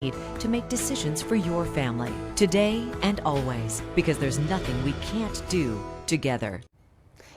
to make decisions for your family today and always, because there's nothing we can't do together.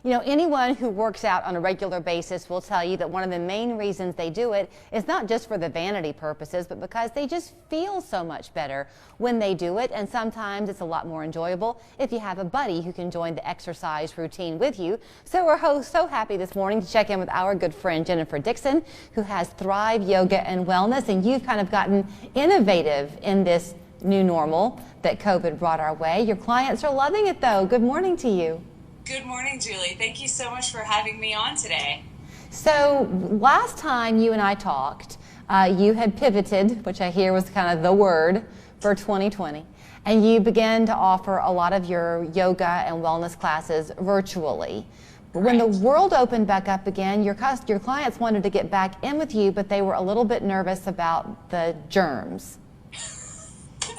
You know, anyone who works out on a regular basis will tell you that one of the main reasons they do it is not just for the vanity purposes, but because they just feel so much better when they do it. And sometimes it's a lot more enjoyable if you have a buddy who can join the exercise routine with you. So we're so happy this morning to check in with our good friend Jennifer Dixon, who has Thrive Yoga and Wellness. And you've kind of gotten innovative in this new normal that COVID brought our way. Your clients are loving it, though. Good morning to you. Good morning, Julie. Thank you so much for having me on today. So last time you and I talked, you had pivoted, which I hear was kind of the word for 2020, and you began to offer a lot of your yoga and wellness classes virtually. But when the world opened back up again, your clients wanted to get back in with you, but they were a little bit nervous about the germs.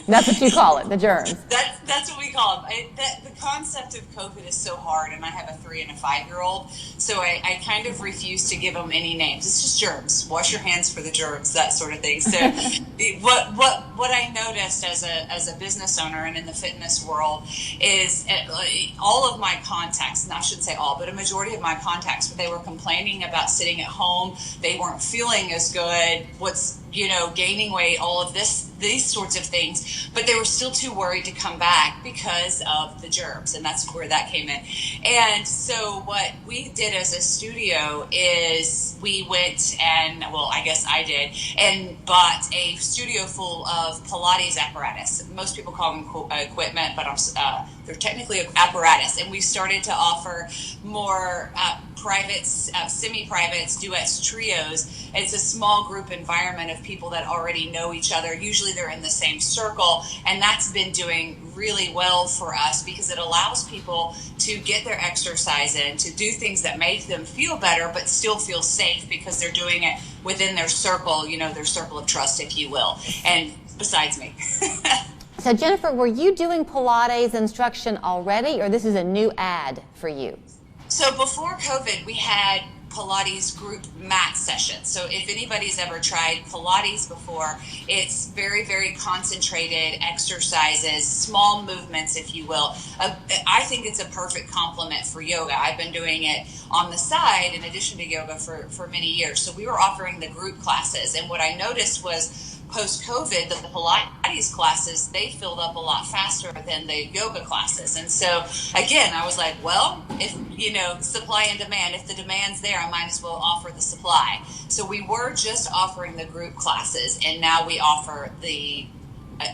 That's what you call it, the germs. That's what we call them. The concept of COVID is so hard, and I have a 3 and a 5-year-old, so I kind of refuse to give them any names. It's just germs. Wash your hands for the germs, that sort of thing. So what I noticed as a business owner and in the fitness world is all of my contacts, and I shouldn't say all, but a majority of my contacts, they were complaining about sitting at home. They weren't feeling as good. Gaining weight, all of these sorts of things, but they were still too worried to come back because of the germs, and that's where that came in. And so what we did as a studio is we went and, I guess I did, and bought a studio full of Pilates apparatus. Most people call them equipment, but they're technically apparatus, and we started to offer more privates, semi-privates, duets, trios. It's a small group environment of people that already know each other. Usually they're in the same circle, and that's been doing really well for us because it allows people to get their exercise in, to do things that make them feel better but still feel safe because they're doing it within their circle, their circle of trust, if you will, and besides me. So Jennifer, were you doing Pilates instruction already, or this is a new ad for you? So before COVID, we had Pilates group mat sessions. So if anybody's ever tried Pilates before, it's very, very concentrated exercises, small movements, if you will. I think it's a perfect complement for yoga. I've been doing it on the side in addition to yoga for many years. So we were offering the group classes. And what I noticed was post-COVID, the Pilates classes, they filled up a lot faster than the yoga classes. And so, again, I was like, well, if, supply and demand, if the demand's there, I might as well offer the supply. So we were just offering the group classes, and now we offer the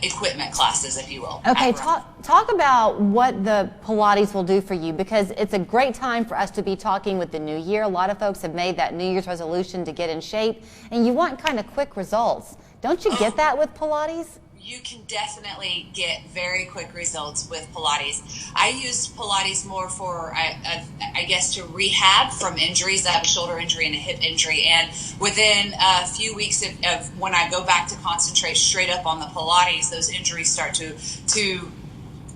equipment classes, if you will. Okay, talk about what the Pilates will do for you, because it's a great time for us to be talking with the new year. A lot of folks have made that New Year's resolution to get in shape, and you want kind of quick results. Don't you get that with Pilates? You can definitely get very quick results with Pilates. I use Pilates more for, I guess, to rehab from injuries. I have a shoulder injury and a hip injury, and within a few weeks of when I go back to concentrate straight up on the Pilates, those injuries start to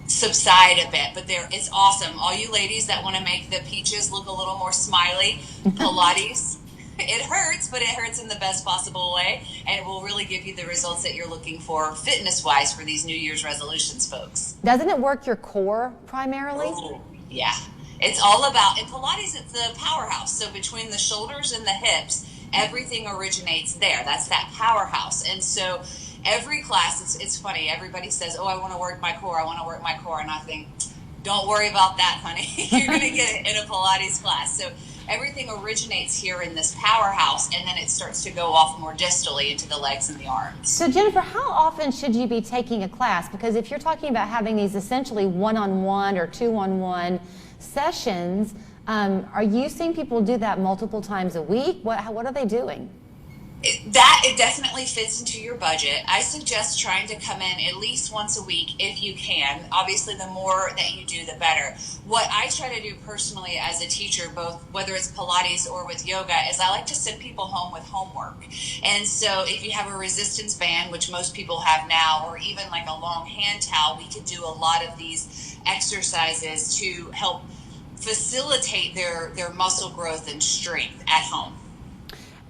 subside a bit. But it's awesome. All you ladies that want to make the peaches look a little more smiley, Pilates. It hurts, but it hurts in the best possible way, and it will really give you the results that you're looking for fitness-wise for these New Year's resolutions, folks. Doesn't it work your core primarily? Ooh, yeah. It's all about, in Pilates, it's the powerhouse. So between the shoulders and the hips, everything originates there. That's that powerhouse. And so every class, it's funny, everybody says, I want to work my core, and I think, don't worry about that, honey. You're going to get it in a Pilates class. So everything originates here in this powerhouse, and then it starts to go off more distally into the legs and the arms. So Jennifer, how often should you be taking a class? Because if you're talking about having these essentially one-on-one or two-on-one sessions, are you seeing people do that multiple times a week? What are they doing? It definitely fits into your budget. I suggest trying to come in at least once a week if you can. Obviously, the more that you do, the better. What I try to do personally as a teacher, both whether it's Pilates or with yoga, is I like to send people home with homework. And so if you have a resistance band, which most people have now, or even like a long hand towel, we could do a lot of these exercises to help facilitate their muscle growth and strength at home.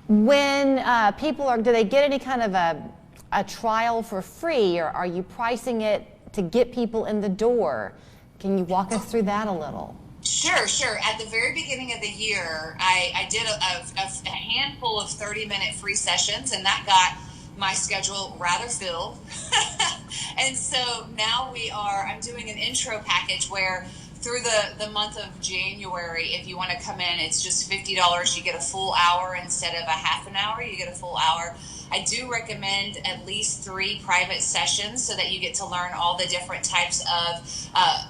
When people do they get any kind of a a trial for free, or are you pricing it to get people in the door? Can you walk us through that a little? Sure. At the very beginning of the year, I did a handful of 30-minute free sessions, and that got my schedule rather filled. And so now I'm doing an intro package where through the month of January, if you want to come in, it's just $50. You get a full hour instead of a half an hour. You get a full hour. I do recommend at least 3 private sessions so that you get to learn all the different types of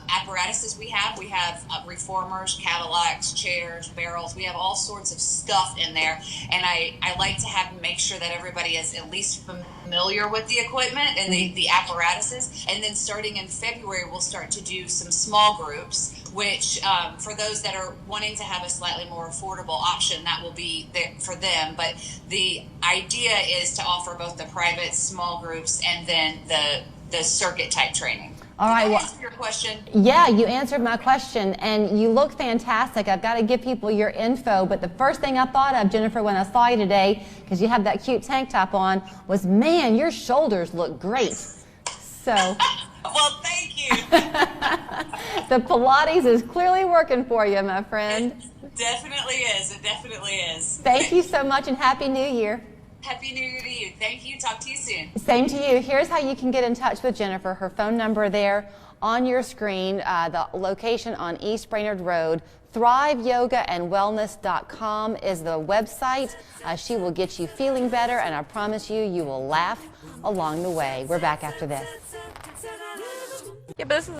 apparatuses we have. We have reformers, Cadillacs, chairs, barrels. We have all sorts of stuff in there. And I like to make sure that everybody is at least familiar with the equipment and the apparatuses. And then starting in February, we'll start to do some small groups, which for those that are wanting to have a slightly more affordable option, that will be there for them. But the idea is to offer both the private small groups and then the circuit type training. All right. Did I answer your question? Yeah, you answered my question, and you look fantastic. I've got to give people your info, but the first thing I thought of, Jennifer, when I saw you today, because you have that cute tank top on, was, man, your shoulders look great. So, well, thank you. the Pilates is clearly working for you, my friend. It definitely is. It definitely is. Thank you so much, and Happy New Year. Happy New Year to you. Thank you. Talk to you soon. Same to you. Here's how you can get in touch with Jennifer. Her phone number there on your screen, the location on East Brainerd Road. ThriveYogaAndWellness.com is the website. She will get you feeling better, and I promise you, you will laugh along the way. We're back after this. Yeah, but this is